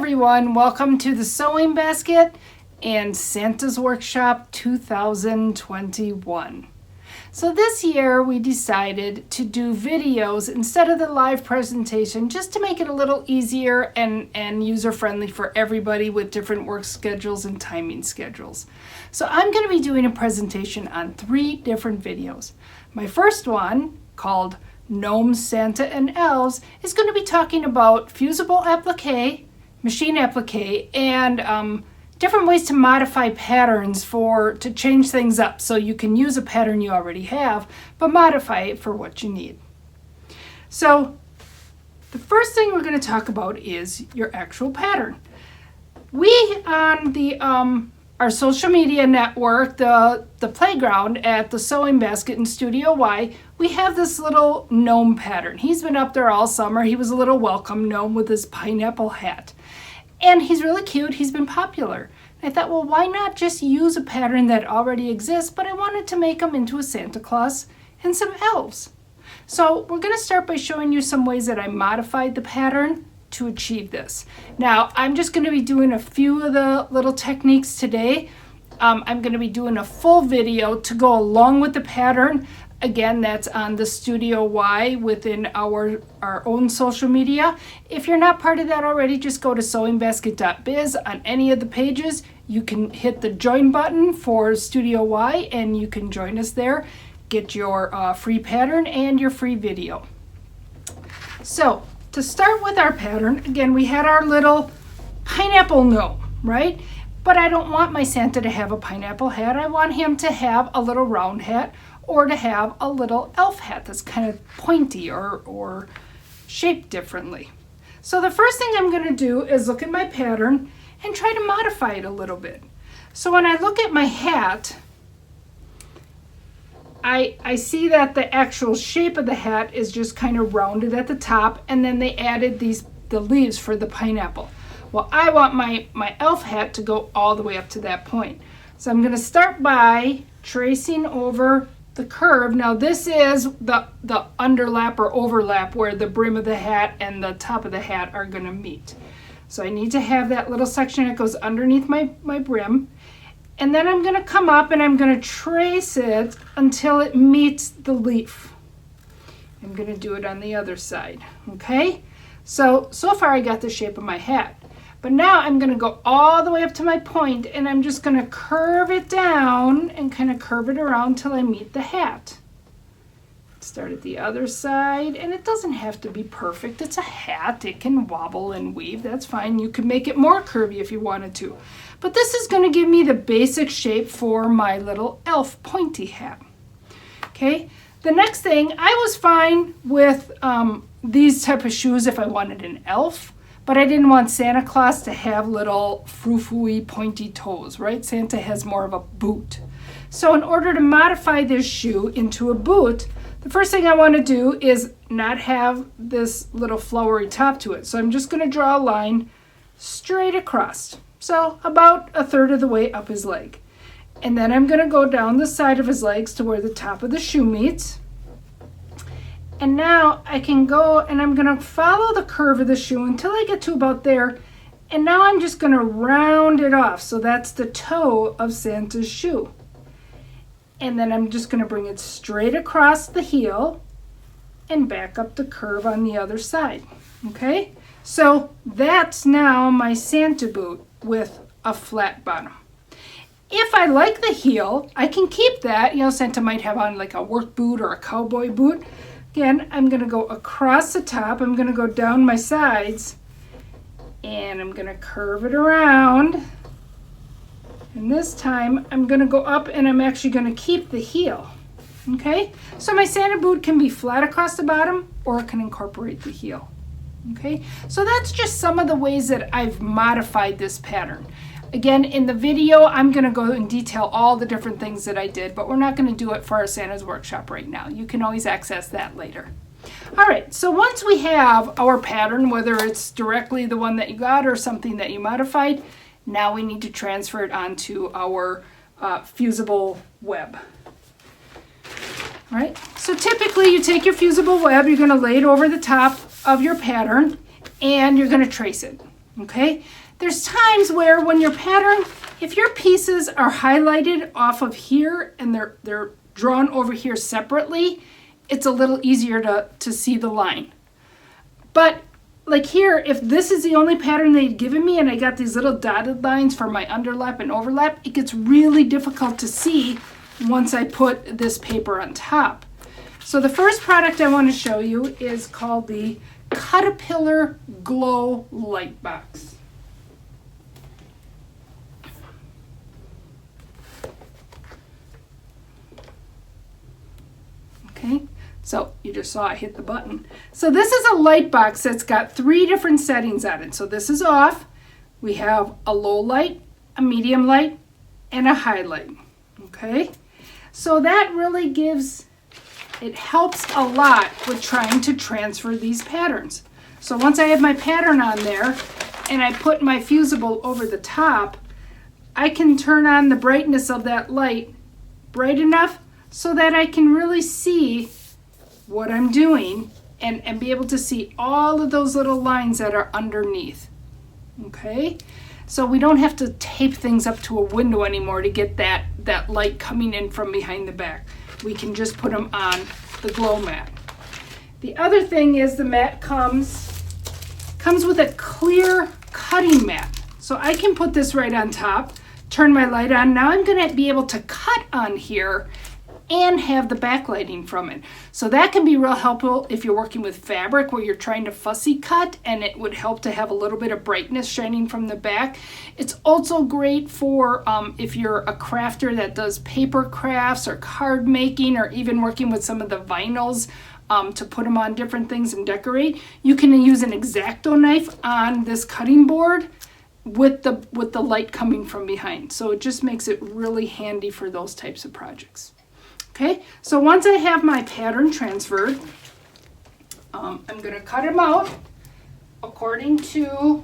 everyone, welcome to the Sewing Basket and Santa's Workshop 2021. So this year we decided to do videos instead of the live presentation just to make it a little easier and user-friendly for everybody with different work schedules and timing schedules. So I'm going to be doing a presentation on 3 different videos. My first one, called Gnome Santa and Elves, is going to be talking about fusible applique, machine applique, and different ways to modify patterns to change things up so you can use a pattern you already have, but modify it for what you need. So the first thing we're going to talk about is your actual pattern. We on our social media network, the playground at the Sewing Basket in Studio Y, we have this little gnome pattern. He's been up there all summer. He was a little welcome gnome with his pineapple hat. And he's really cute. He's been popular. I thought, well, why not just use a pattern that already exists, but I wanted to make him into a Santa Claus and some elves. So we're going to start by showing you some ways that I modified the pattern to achieve this. Now, I'm just going to be doing a few of the little techniques today. I'm going to be doing a full video to go along with the pattern. Again, that's on the Studio Y within our own social media. If you're not part of that already, just go to sewingbasket.biz. On any of the pages, you can hit the join button for Studio Y and you can join us there. Get your free pattern and your free video. So, to start with our pattern, again, we had our little pineapple gnome, right? But I don't want my Santa to have a pineapple hat. I want him to have a little round hat, or to have a little elf hat that's kind of pointy or shaped differently. So the first thing I'm going to do is look at my pattern and try to modify it a little bit. So when I look at my hat, I see that the actual shape of the hat is just kind of rounded at the top, and then they added the leaves for the pineapple. Well, I want my elf hat to go all the way up to that point. So I'm going to start by tracing over the curve. Now this is the underlap or overlap where the brim of the hat and the top of the hat are going to meet. So I need to have that little section that goes underneath my brim. And then I'm going to come up and I'm going to trace it until it meets the leaf. I'm going to do it on the other side. Okay? So far I got the shape of my hat. But now I'm going to go all the way up to my point and I'm just going to curve it down and kind of curve it around till I meet the hat. Start at the other side, and it doesn't have to be perfect. It's a hat. It can wobble and weave. That's fine. You could make it more curvy if you wanted to. But this is going to give me the basic shape for my little elf pointy hat. Okay. The next thing, I was fine with these type of shoes if I wanted an elf. But I didn't want Santa Claus to have little frou-frou-y pointy toes, right? Santa has more of a boot. So in order to modify this shoe into a boot, the first thing I want to do is not have this little flowery top to it. So I'm just going to draw a line straight across. So about 1/3 of the way up his leg. And then I'm going to go down the side of his legs to where the top of the shoe meets. And now I can go and I'm going to follow the curve of the shoe until I get to about there. And now I'm just going to round it off. So that's the toe of Santa's shoe. And then I'm just going to bring it straight across the heel and back up the curve on the other side. Okay? So that's now my Santa boot with a flat bottom. If I like the heel, I can keep that. You know, Santa might have on like a work boot or a cowboy boot. Again, I'm going to go across the top, I'm going to go down my sides, and I'm going to curve it around. And this time, I'm going to go up and I'm actually going to keep the heel. Okay? So my Santa boot can be flat across the bottom, or it can incorporate the heel. Okay? So that's just some of the ways that I've modified this pattern. Again, in the video, I'm going to go and detail all the different things that I did, but we're not going to do it for our Santa's Workshop right now. You can always access that later. All right, so once we have our pattern, whether it's directly the one that you got or something that you modified, now we need to transfer it onto our fusible web. All right, so typically you take your fusible web, you're going to lay it over the top of your pattern, and you're going to trace it. Okay, there's times where when your pattern, if your pieces are highlighted off of here and they're drawn over here separately, it's a little easier to see the line. But like here, if this is the only pattern they'd given me and I got these little dotted lines for my underlap and overlap, it gets really difficult to see once I put this paper on top. So the first product I want to show you is called the Caterpillar Glow Light Box. Okay, so you just saw I hit the button. So this is a light box that's got 3 different settings on it. So this is off. We have a low light, a medium light, and a high light. Okay, so that really it helps a lot with trying to transfer these patterns. So once I have my pattern on there and I put my fusible over the top, I can turn on the brightness of that light bright enough so that I can really see what I'm doing and be able to see all of those little lines that are underneath. Okay, so we don't have to tape things up to a window anymore to get that light coming in from behind the back. We can just put them on the glow mat. The other thing is the mat comes with a clear cutting mat. So I can put this right on top, turn my light on. Now I'm going to be able to cut on here and have the backlighting from it. So that can be real helpful if you're working with fabric where you're trying to fussy cut, and it would help to have a little bit of brightness shining from the back. It's also great for if you're a crafter that does paper crafts or card making, or even working with some of the vinyls to put them on different things and decorate. You can use an X-Acto knife on this cutting board with the light coming from behind. So it just makes it really handy for those types of projects. Okay, so once I have my pattern transferred, I'm going to cut them out according to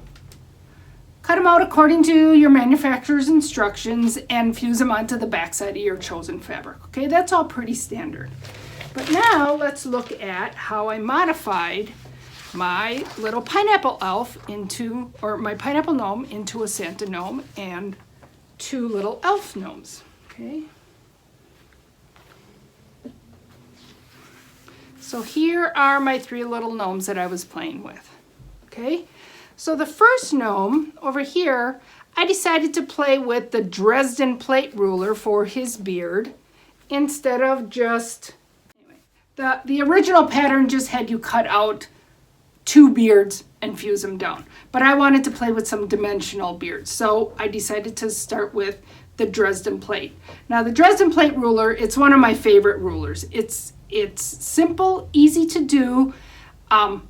your manufacturer's instructions and fuse them onto the backside of your chosen fabric. Okay, that's all pretty standard. But now let's look at how I modified my little pineapple elf my pineapple gnome into a Santa gnome and 2 little elf gnomes. Okay. So here are my 3 little gnomes that I was playing with. Okay, so the first gnome over here, I decided to play with the Dresden plate ruler for his beard instead of just, anyway, the original pattern just had you cut out 2 beards and fuse them down. But I wanted to play with some dimensional beards, so I decided to start with the Dresden plate. Now the Dresden plate ruler, it's one of my favorite rulers. It's simple, easy to do, and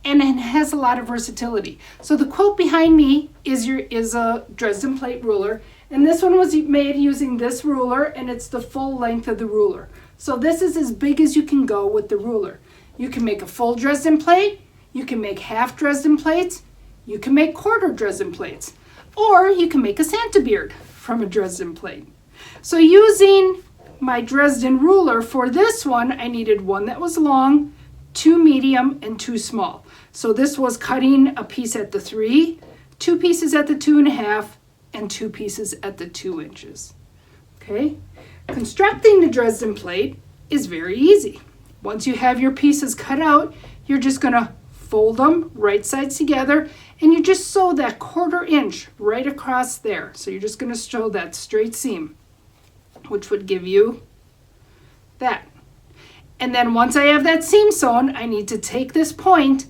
it has a lot of versatility. So the quilt behind me is a Dresden plate ruler, and this one was made using this ruler, and it's the full length of the ruler. So this is as big as you can go with the ruler. You can make a full Dresden plate, you can make half Dresden plates, you can make quarter Dresden plates, or you can make a Santa beard from a Dresden plate. So using my Dresden ruler for this one, I needed one that was long, 2 medium, and 2 small. So this was cutting a piece at the 3, 2 pieces at the 2.5, and 2 pieces at the 2 inches. Okay, constructing the Dresden plate is very easy. Once you have your pieces cut out, you're just going to fold them right sides together, and you just sew that 1/4 inch right across there. So you're just going to sew that straight seam, which would give you that. And then once I have that seam sewn, I need to take this point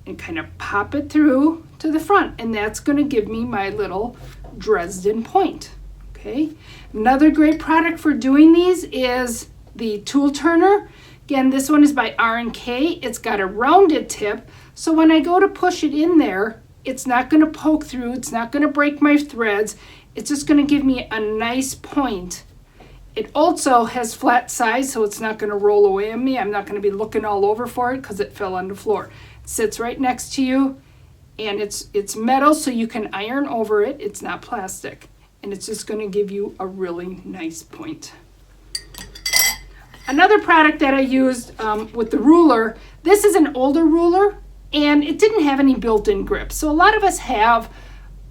and kind of pop it through to the front, and that's going to give me my little Dresden point. Okay, another great product for doing these is the tool turner. Again, this one is by R&K. It's got a rounded tip, so when I go to push it in there, it's not going to poke through, it's not going to break my threads, it's just going to give me a nice point. It also has flat sides, so it's not going to roll away on me. I'm not going to be looking all over for it because it fell on the floor. It sits right next to you, and it's metal, so you can iron over it. It's not plastic, and it's just going to give you a really nice point. Another product that I used with the ruler, this is an older ruler, and it didn't have any built-in grip. So a lot of us have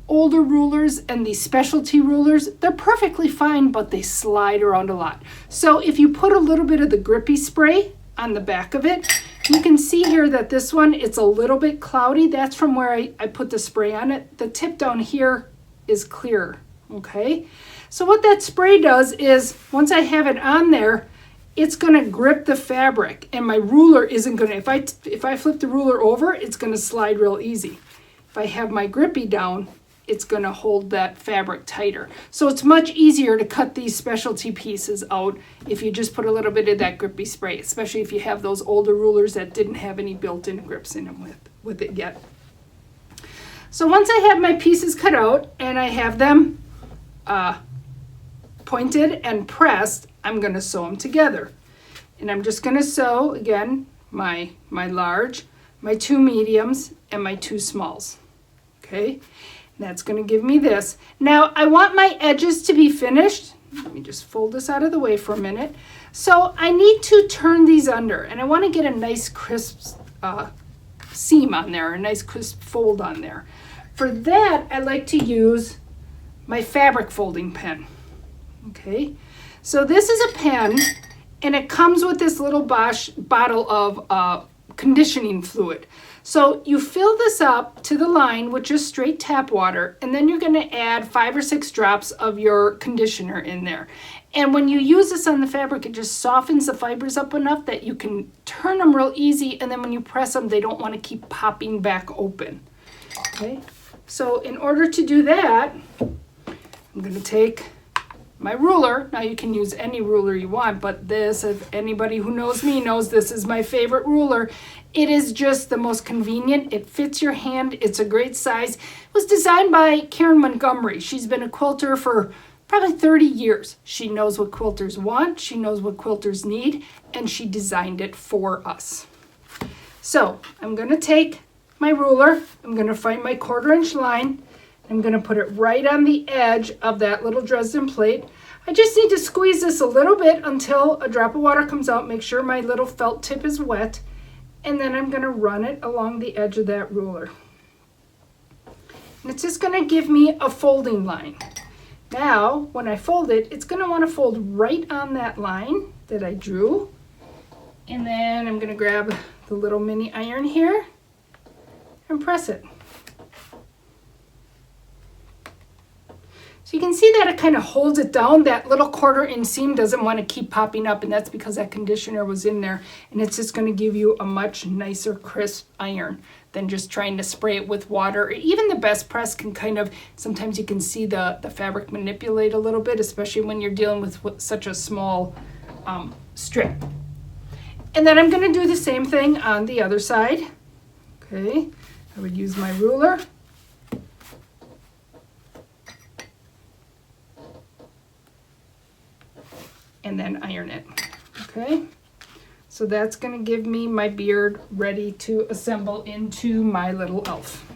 older rulers and these specialty rulers. They're perfectly fine, but they slide around a lot. So if you put a little bit of the grippy spray on the back of it, you can see here that this one, it's a little bit cloudy. That's from where I put the spray on it. The tip down here is clear, okay? So what that spray does is, once I have it on there, it's gonna grip the fabric, and my ruler isn't gonna, if I flip the ruler over, it's gonna slide real easy. If I have my grippy down, it's gonna hold that fabric tighter. So it's much easier to cut these specialty pieces out if you just put a little bit of that grippy spray, especially if you have those older rulers that didn't have any built-in grips in them with it yet. So once I have my pieces cut out and I have them pointed and pressed, I'm gonna sew them together. And I'm just gonna sew, again, my large, my 2 mediums, and my 2 smalls, okay? That's going to give me this. Now, I want my edges to be finished. Let me just fold this out of the way for a minute. So I need to turn these under, and I want to get a nice crisp seam on there, a nice crisp fold on there. For that, I like to use my fabric folding pen. Okay, so this is a pen, and it comes with this little bottle of conditioning fluid. So you fill this up to the line with just straight tap water, and then you're going to add 5 or 6 drops of your conditioner in there. And when you use this on the fabric, it just softens the fibers up enough that you can turn them real easy, and then when you press them, they don't want to keep popping back open. Okay, so in order to do that, I'm going to take my ruler. Now you can use any ruler you want, but this, if anybody who knows me knows, this is my favorite ruler. It is just the most convenient. It fits your hand. It's a great size. It was designed by Karen Montgomery. She's been a quilter for probably 30 years. She knows what quilters want. She knows what quilters need, and she designed it for us. So I'm going to take my ruler. I'm going to find my 1/4 inch line. I'm going to put it right on the edge of that little Dresden plate. I just need to squeeze this a little bit until a drop of water comes out. Make sure my little felt tip is wet. And then I'm going to run it along the edge of that ruler. And it's just going to give me a folding line. Now, when I fold it, it's going to want to fold right on that line that I drew. And then I'm going to grab the little mini iron here and press it. So you can see that it kind of holds it down. That little 1/4 inch seam doesn't want to keep popping up, and that's because that conditioner was in there, and it's just going to give you a much nicer crisp iron than just trying to spray it with water. Or even the best press can kind of, sometimes you can see the fabric manipulate a little bit, especially when you're dealing with such a small strip. And then I'm going to do the same thing on the other side. Okay, I would use my ruler. And then iron it. Okay, so that's going to give me my beard ready to assemble into my little elf.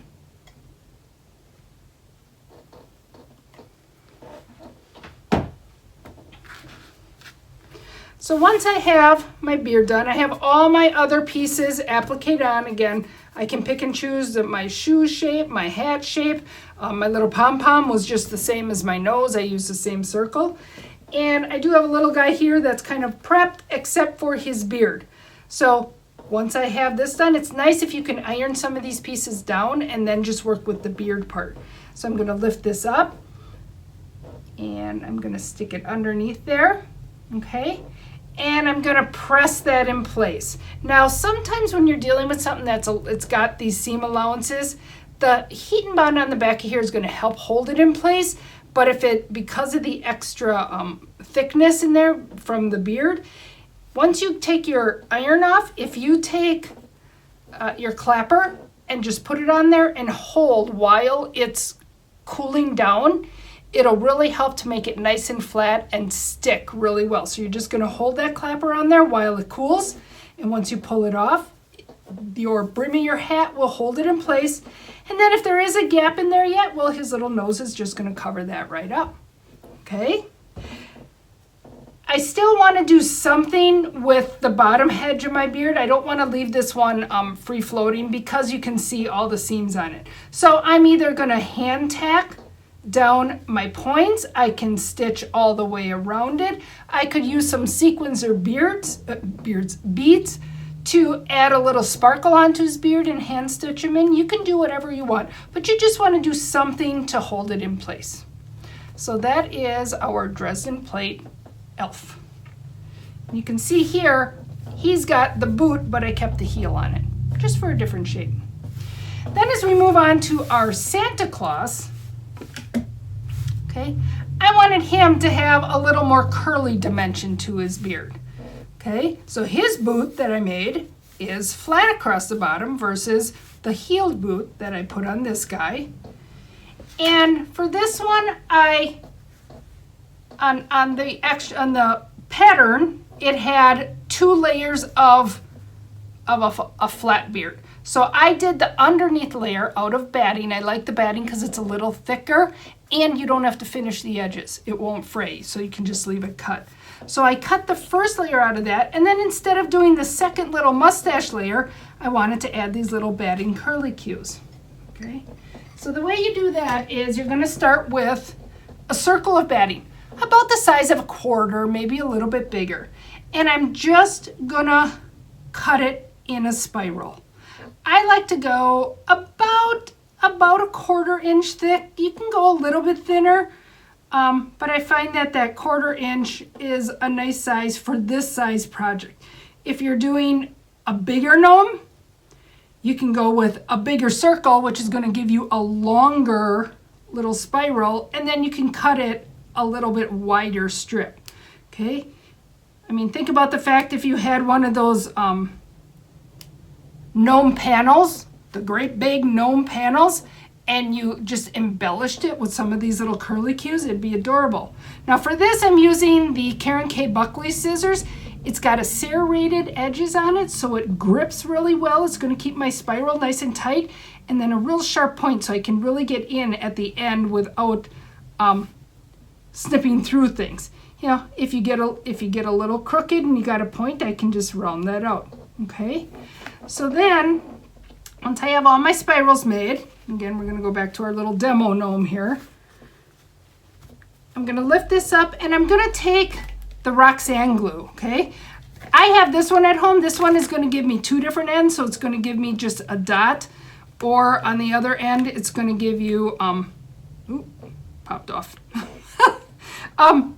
So once I have my beard done, I have all my other pieces appliqued on. Again, I can pick and choose my shoe shape, my hat shape. My little pom-pom was just the same as my nose. I used the same circle. And I do have a little guy here that's kind of prepped except for his beard. So once I have this done, it's nice if you can iron some of these pieces down and then just work with the beard part. So I'm going to lift this up and I'm going to stick it underneath there. Okay. And I'm going to press that in place. Now, sometimes when you're dealing with something it's got these seam allowances, the heat and bond on the back of here is going to help hold it in place. But because of the extra thickness in there from the beard, once you take your iron off, if you take your clapper and just put it on there and hold while it's cooling down, it'll really help to make it nice and flat and stick really well. So you're just going to hold that clapper on there while it cools, and once you pull it off, your brim of your hat will hold it in place. And then if there is a gap in there yet, well, his little nose is just going to cover that right up. Okay. I still want to do something with the bottom edge of my beard. I don't want to leave this one free floating because you can see all the seams on it. So I'm either going to hand tack down my points. I can stitch all the way around it. I could use some sequins or beads to add a little sparkle onto his beard and hand stitch him in. You can do whatever you want, but you just want to do something to hold it in place. So that is our Dresden plate elf. You can see here, he's got the boot, but I kept the heel on it, just for a different shape. Then as we move on to our Santa Claus, okay, I wanted him to have a little more curly dimension to his beard. Okay, so his boot that I made is flat across the bottom versus the heeled boot that I put on this guy. And for this one, on the pattern, it had 2 layers of a flat beard. So I did the underneath layer out of batting. I like the batting because it's a little thicker and you don't have to finish the edges. It won't fray, so you can just leave it cut. So I cut the first layer out of that, and then instead of doing the second little mustache layer, I wanted to add these little batting curly cues. Okay, so the way you do that is you're going to start with a circle of batting, about the size of a quarter, maybe a little bit bigger. And I'm just going to cut it in a spiral. I like to go about a 1/4 inch thick. You can go a little bit thinner. But I find that 1/4 inch is a nice size for this size project. If you're doing a bigger gnome, you can go with a bigger circle, which is going to give you a longer little spiral, and then you can cut it a little bit wider strip. Okay? I mean, think about the fact if you had one of those gnome panels, the great big gnome panels, and you just embellished it with some of these little curly cues, it'd be adorable. Now for this, I'm using the Karen K. Buckley scissors. It's got a serrated edges on it, so it grips really well. It's going to keep my spiral nice and tight, and then a real sharp point so I can really get in at the end without snipping through things. You know, if you get a little crooked and you got a point, I can just round that out. Okay, so then once I have all my spirals made, again, we're going to go back to our little demo gnome here. I'm going to lift this up and I'm going to take the Roxanne glue, okay? I have this one at home. This one is going to give me 2 different ends, so it's going to give me just a dot, or on the other end, it's going to give you, popped off.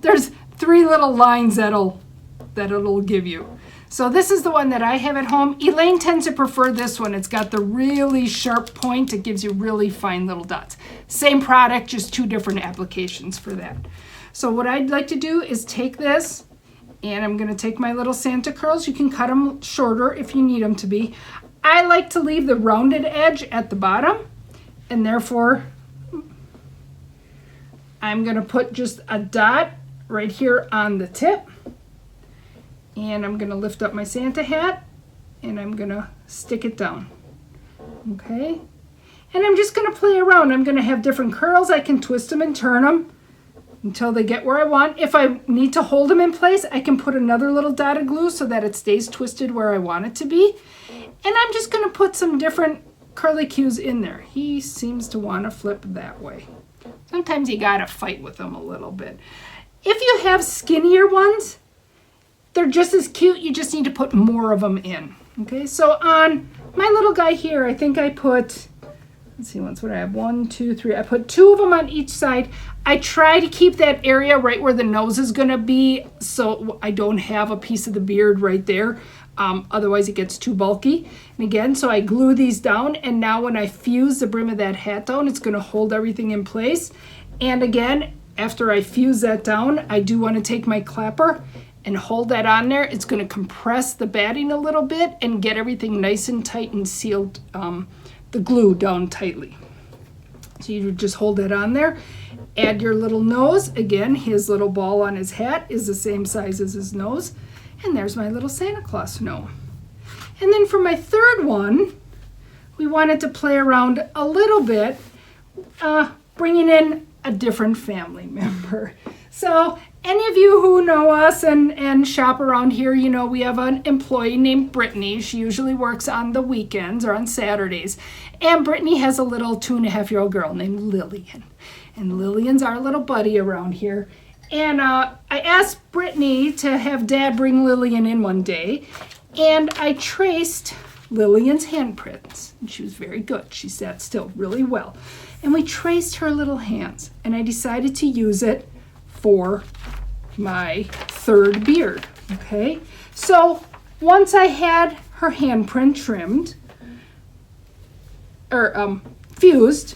There's 3 little lines that it'll give you. So this is the one that I have at home. Elaine tends to prefer this one. It's got the really sharp point. It gives you really fine little dots. Same product, just 2 different applications for that. So what I'd like to do is take this, and I'm going to take my little Santa curls. You can cut them shorter if you need them to be. I like to leave the rounded edge at the bottom, and therefore I'm going to put just a dot right here on the tip. And I'm going to lift up my Santa hat and I'm going to stick it down. Okay? And I'm just going to play around. I'm going to have different curls. I can twist them and turn them until they get where I want. If I need to hold them in place, I can put another little dot of glue so that it stays twisted where I want it to be. And I'm just going to put some different curly cues in there. He seems to want to flip that way. Sometimes you got to fight with them a little bit. If you have skinnier ones, they're just as cute, you just need to put more of them in. Okay, so on my little guy here, I think I put, let's see, what I have, 1, 2, 3. I put 2 of them on each side. I try to keep that area right where the nose is going to be so I don't have a piece of the beard right there. Otherwise it gets too bulky. And again, so I glue these down, and now when I fuse the brim of that hat down, it's going to hold everything in place. And again, after I fuse that down, I do want to take my clapper and hold that on there. It's going to compress the batting a little bit and get everything nice and tight and sealed the glue down tightly. So you just hold that on there. Add your little nose. Again, his little ball on his hat is the same size as his nose. And there's my little Santa Claus gnome. And then for my third one, we wanted to play around a little bit, bringing in a different family member. So any of you who know us and shop around here, you know we have an employee named Brittany. She usually works on the weekends or on Saturdays. And Brittany has a little 2.5-year-old girl named Lillian. And Lillian's our little buddy around here. And I asked Brittany to have Dad bring Lillian in one day. And I traced Lillian's handprints. And she was very good. She sat still really well. And we traced her little hands. And I decided to use it for my third beard, okay? So once I had her handprint trimmed, or fused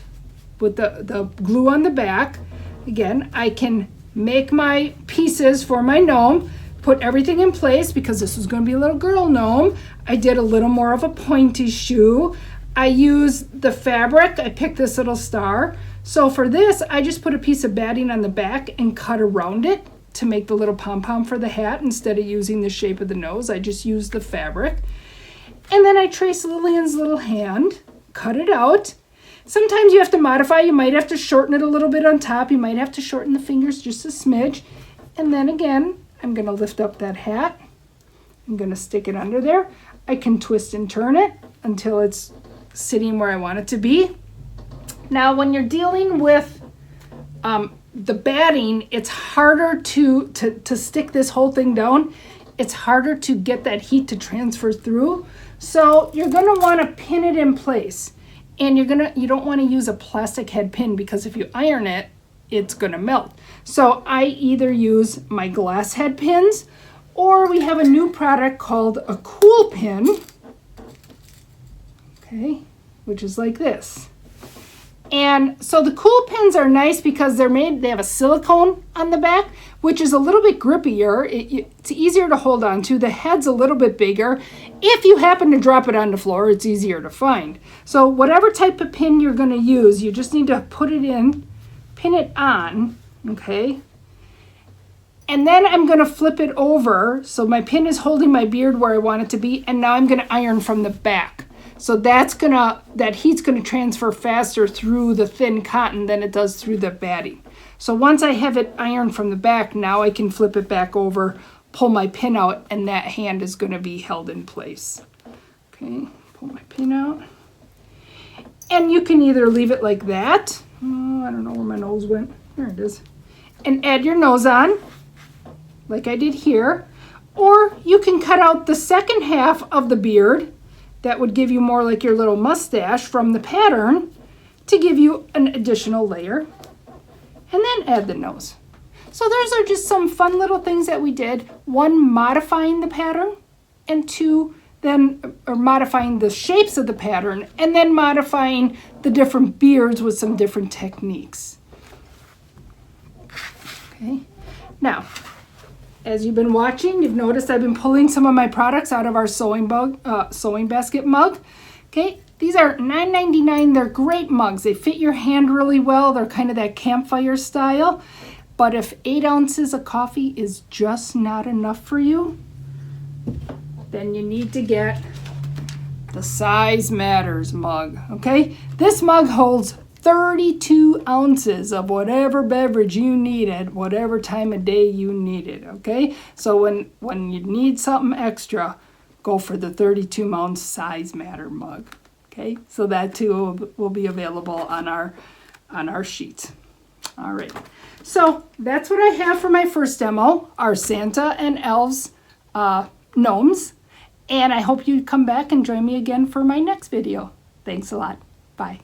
with the glue on the back, again, I can make my pieces for my gnome, put everything in place because this was going to be a little girl gnome. I did a little more of a pointy shoe. I used the fabric. I picked this little star. So for this, I just put a piece of batting on the back and cut around it to make the little pom-pom for the hat. Instead of using the shape of the nose, I just used the fabric. And then I traced Lillian's little hand, cut it out. Sometimes you have to modify. You might have to shorten it a little bit on top. You might have to shorten the fingers just a smidge. And then again, I'm going to lift up that hat. I'm going to stick it under there. I can twist and turn it until it's sitting where I want it to be. Now, when you're dealing with the batting, it's harder to stick this whole thing down. It's harder to get that heat to transfer through. So you're going to want to pin it in place. And you don't want to use a plastic head pin because if you iron it, it's going to melt. So I either use my glass head pins, or we have a new product called a cool pin, okay, which is like this. And so the cool pins are nice because they have a silicone on the back, which is a little bit grippier. It's easier to hold on to. The head's a little bit bigger. If you happen to drop it on the floor, it's easier to find. So whatever type of pin you're going to use, you just need to put it in, pin it on, okay? And then I'm going to flip it over. So my pin is holding my beard where I want it to be. And now I'm going to iron from the back. So that heat's going to transfer faster through the thin cotton than it does through the batting. So once I have it ironed from the back, now I can flip it back over, pull my pin out, and that hand is going to be held in place. Okay, pull my pin out. And you can either leave it like that. Oh, I don't know where my nose went. There it is. And add your nose on, like I did here. Or you can cut out the second half of the beard. That would give you more like your little mustache from the pattern to give you an additional layer. And then add the nose. So those are just some fun little things that we did. One, modifying the pattern, and two, modifying the shapes of the pattern, and then modifying the different beards with some different techniques. Okay, now, as you've been watching, you've noticed I've been pulling some of my products out of our sewing basket mug. Okay, these are $9.99. They're great mugs. They fit your hand really well. They're kind of that campfire style. But if 8 ounces of coffee is just not enough for you, then you need to get the Size Matters mug. Okay, this mug holds 32 ounces of whatever beverage you need at whatever time of day you need it, okay? So when you need something extra, go for the 32-ounce Size Matter mug, okay? So that too will be available on our sheet. All right, so that's what I have for my first demo, our Santa and Elves gnomes, and I hope you come back and join me again for my next video. Thanks a lot. Bye.